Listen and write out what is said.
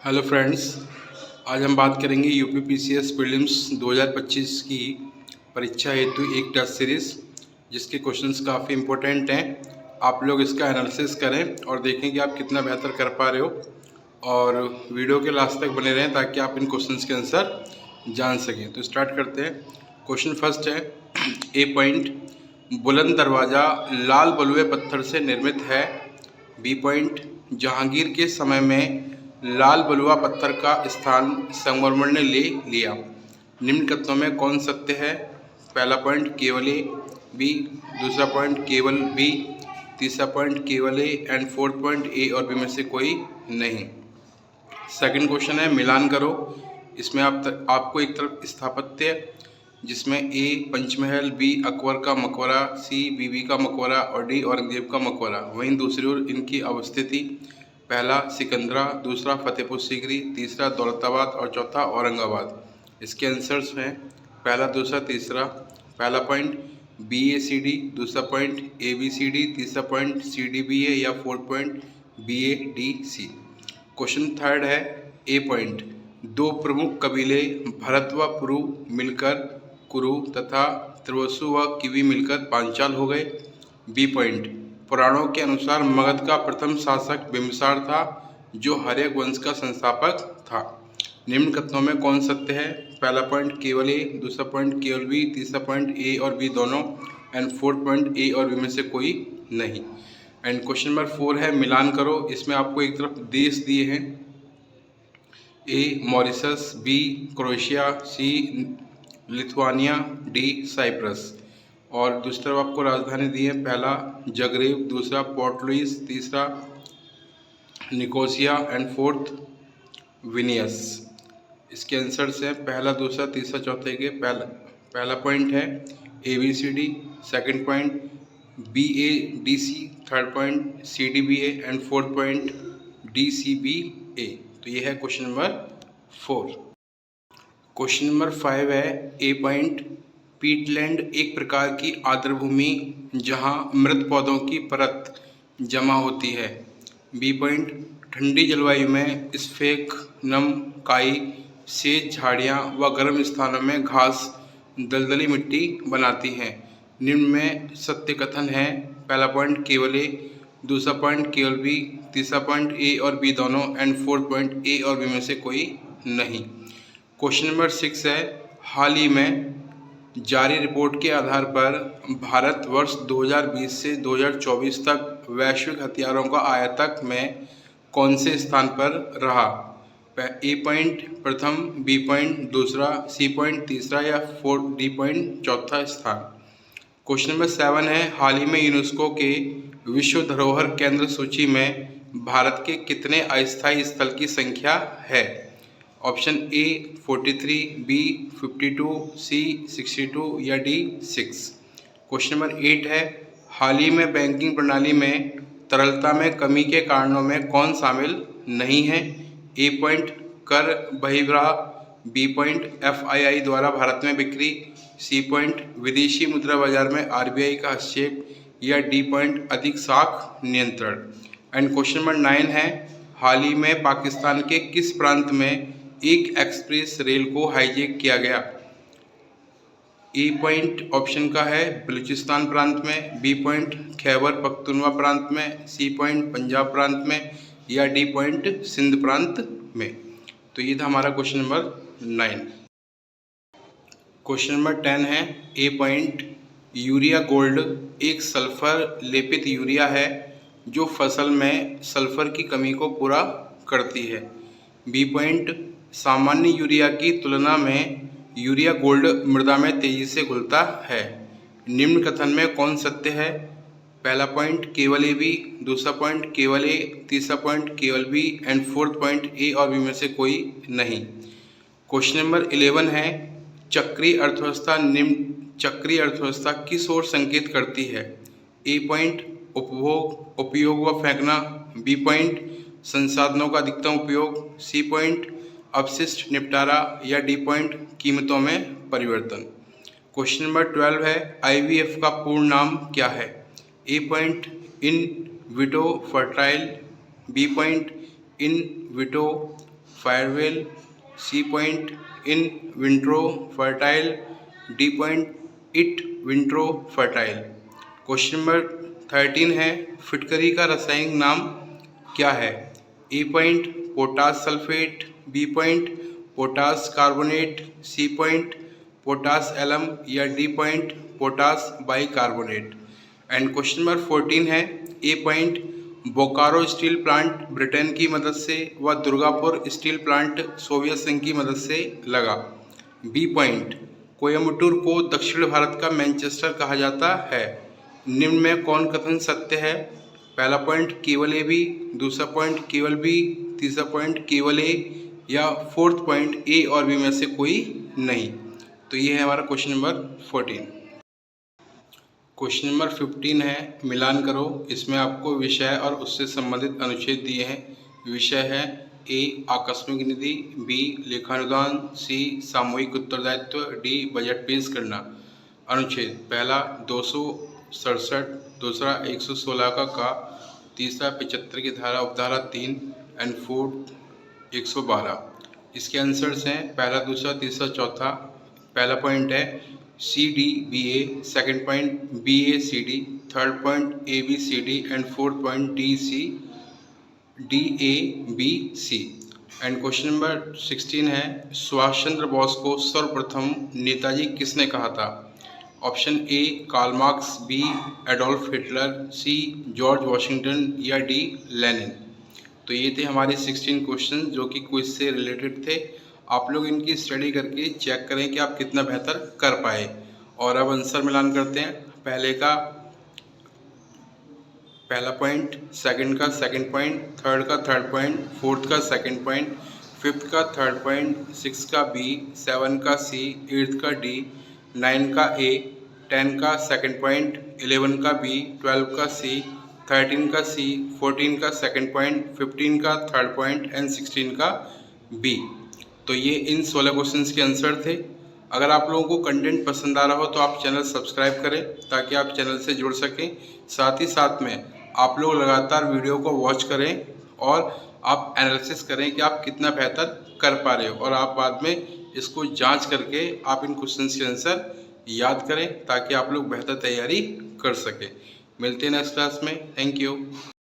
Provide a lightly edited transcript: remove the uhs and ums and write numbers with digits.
Hello friends, आज हम बात करेंगे यूपीपीसीएस प्रीलिम्स 2025 की परीक्षा हेतु एक टेस्ट सीरीज़ जिसके क्वेश्चंस काफ़ी इम्पोर्टेंट हैं। आप लोग इसका एनालिसिस करें और देखें कि आप कितना बेहतर कर पा रहे हो और वीडियो के लास्ट तक बने रहें ताकि आप इन क्वेश्चंस के आंसर जान सकें। तो स्टार्ट करते हैं। क्वेश्चन फर्स्ट है ए पॉइंट, बुलंद दरवाज़ा लाल बलुए पत्थर से निर्मित है। बी पॉइंट, जहांगीर के समय में लाल बलुआ पत्थर का स्थान संगमरमर ने ले लिया। निम्न कथनों में कौन सत्य है? पहला पॉइंट केवल ए, बी, दूसरा पॉइंट केवल बी, तीसरा पॉइंट केवल A and fourth point A और बी में से कोई नहीं। सेकंड क्वेश्चन है मिलान करो। इसमें आपको एक तरफ स्थापत्य जिसमें ए पंचमहल, बी अकबर का मकबरा, सी बीबी का मकबरा और डी औरंगजेब का मकबरा। वहीं दूसरी ओर इनकी अवस्थिति, पहला सिकंदरा, दूसरा फतेहपुर सीकरी, तीसरा दौलताबाद और चौथा औरंगाबाद। इसके आंसर्स हैं पहला, दूसरा, तीसरा। पहला पॉइंट BACD, दूसरा पॉइंट ABCD, तीसरा पॉइंट CDBA या fourth point BADC। Question third है ए पॉइंट, दो प्रमुख कबीले भरत व पुरु मिलकर कुरु तथा त्रिवसु व किवी मिलकर पांचाल हो गए। बी पॉइंट, पुराणों के अनुसार मगध का प्रथम शासक बिंबिसार था जो हर्यक वंश का संस्थापक था। निम्न कथनों में कौन सत्य है? पहला पॉइंट केवल ए, दूसरा पॉइंट केवल बी, तीसरा पॉइंट ए और बी दोनों एंड फोर्थ पॉइंट ए और बी में से कोई नहीं। एंड क्वेश्चन नंबर 4 है मिलान करो। इसमें आपको एक तरफ देश दिए हैं, ए मॉरिशस, बी क्रोएशिया, सी लिथुआनिया, डी साइप्रस। और दूसरी तरफ आपको राजधानी दी है, पहला जगरेब, दूसरा पोर्ट लुइस, तीसरा निकोसिया एंड फोर्थ विनियस। इसके आंसर्स हैं पहला, दूसरा, तीसरा, चौथे के। पहला पॉइंट है ABCD, second point BADC, third point CDBA and fourth point DCBA। तो ये है क्वेश्चन नंबर 4। क्वेश्चन नंबर 5 है ए पॉइंट, पीटलैंड एक प्रकार की आर्द्रभूमि जहां मृत पौधों की परत जमा होती है। बी पॉइंट, ठंडी जलवायु में स्फेग्नम काई, सेज झाड़ियां व गर्म स्थानों में घास दलदली मिट्टी बनाती हैं। निम्न में सत्य कथन है। पहला पॉइंट केवल ए, दूसरा पॉइंट केवल बी, तीसरा पॉइंट ए और बी दोनों एंड फोर्थ पॉइंट ए और बी में से कोई नहीं। क्वेश्चन नंबर 6 है हाल ही में जारी रिपोर्ट के आधार पर भारत वर्ष 2020 से 2024 तक वैश्विक हथियारों का आयातक में कौन से स्थान पर रहा? ए पॉइंट प्रथम, बी पॉइंट दूसरा, सी पॉइंट तीसरा या फोर्थ, डी पॉइंट चौथा स्थान। क्वेश्चन नंबर 7 है हाल ही में यूनेस्को के विश्व धरोहर केंद्र सूची में भारत के कितने अस्थायी स्थल की संख्या है? ऑप्शन ए 43, बी 52, सी 62 या डी 6। क्वेश्चन नंबर 8 है हाल ही में बैंकिंग प्रणाली में तरलता में कमी के कारणों में कौन शामिल नहीं है? ए पॉइंट कर बहिर्वाह, बी पॉइंट FII द्वारा भारत में बिक्री, सी पॉइंट विदेशी मुद्रा बाजार में RBI का हस्तक्षेप या डी पॉइंट अधिक साख नियंत्रण। एंड क्वेश्चन नंबर 9 है हाल ही में पाकिस्तान के किस प्रांत में एक एक्सप्रेस रेल को हाईजैक किया गया? ए पॉइंट ऑप्शन का है बलूचिस्तान प्रांत में, बी पॉइंट खैबर पख्तूनवा प्रांत में, सी पॉइंट पंजाब प्रांत में या डी पॉइंट सिंध प्रांत में। तो ये था हमारा क्वेश्चन नंबर 9। क्वेश्चन नंबर 10 है ए पॉइंट, यूरिया गोल्ड एक सल्फर लेपित यूरिया है जो फसल में सल्फर की कमी को पूरा करती है। बी पॉइंट, सामान्य यूरिया की तुलना में यूरिया गोल्ड मृदा में तेजी से घुलता है। निम्न कथन में कौन सत्य है? पहला पॉइंट केवल ए बी, दूसरा पॉइंट केवल ए, तीसरा पॉइंट केवल B and fourth point A और बी में से कोई नहीं। क्वेश्चन नंबर 11 है चक्रीय अर्थव्यवस्था किस ओर संकेत करती है? ए पॉइंट उपभोग, उपयोग व फेंकना, बी पॉइंट संसाधनों का अधिकतम उपयोग, सी पॉइंट अपशिष्ट निपटारा या डी पॉइंट कीमतों में परिवर्तन। क्वेश्चन नंबर 12 है IVF का पूर्ण नाम क्या है? A point in vitro fertile, B point in vitro farewell, C point in vitro fertile, D point it vitro fertile. Question number 13 है, फिटकरी का रासायनिक नाम क्या है? A point potash sulphate, B point potash carbonate, C point potash alum या D point potash bicarbonate. And question number 14 है, A point Bokaro steel plant Britain की मदद से व दुर्गापुर स्टील प्लांट सोवियत संघ की मदद से लगा। बी पॉइंट कोयम्बटूर को दक्षिण भारत का मैनचेस्टर कहा जाता है। निम्न में कौन कथन सत्य है? पहला पॉइंट केवल ए बी, दूसरा पॉइंट केवल बी, तीसरा पॉइंट केवल ए या फोर्थ पॉइंट ए और बी में से कोई नहीं। तो ये है हमारा क्वेश्चन नंबर 14। क्वेश्चन नंबर 15 है, मिलान करो। इसमें आपको विषय और उससे संबंधित अनुच्छेद दिए हैं। विषय है ए आकस्मिक निधि, बी लेखानुदान, सी सामूहिक उत्तरदायित्व, डी बजट पेश करना। अनुच्छेद पहला 267, दूसरा 116 का, तीसरा 75 की धारा उपधारा 3 एंड फोर्थ 112। इसके आंसर्स हैं पहला, दूसरा, तीसरा, चौथा। पहला पॉइंट है C D B A, second point B A C D, third point A B C D and fourth point D C D A B C. And question number 16 है, सुभाष चंद्र बोस को सर्वप्रथम नेताजी किसने कहा था? Option A Karl Marx, B Adolf Hitler, C George Washington या D Lenin. तो ये थे हमारे 16 क्वेश्चन जो कि क्विज से रिलेटेड थे। आप लोग इनकी स्टडी करके चेक करें कि आप कितना बेहतर कर पाए। और अब आंसर मिलान करते हैं। पहले का पहला पॉइंट, सेकंड का सेकंड पॉइंट, थर्ड का थर्ड पॉइंट, फोर्थ का सेकंड पॉइंट, फिफ्थ का थर्ड पॉइंट, सिक्स का बी, सेवन का सी, एट्थ का डी, 9 का ए, 10 का सेकंड पॉइंट, 11 का बी, 12 का सी, 13 का सी, 14 का सेकंड पॉइंट, 15 का थर्ड पॉइंट एंड 16 का बी। तो ये इन 16 क्वेश्चंस के आंसर थे। अगर आप लोगों को कंटेंट पसंद आ रहा हो तो आप चैनल सब्सक्राइब करें ताकि आप चैनल से जुड़ सकें। साथ ही साथ में आप लोग लगातार वीडियो को वॉच करें और आप एनालिसिस करें कि आप कितना बेहतर कर पा रहे हो, और आप बाद में इसको जांच करके आप इन क्वेश्चंस के आंसर याद करें ताकि आप लोग बेहतर तैयारी कर सकें। मिलते हैं नेक्स्ट क्लास में। Thank you.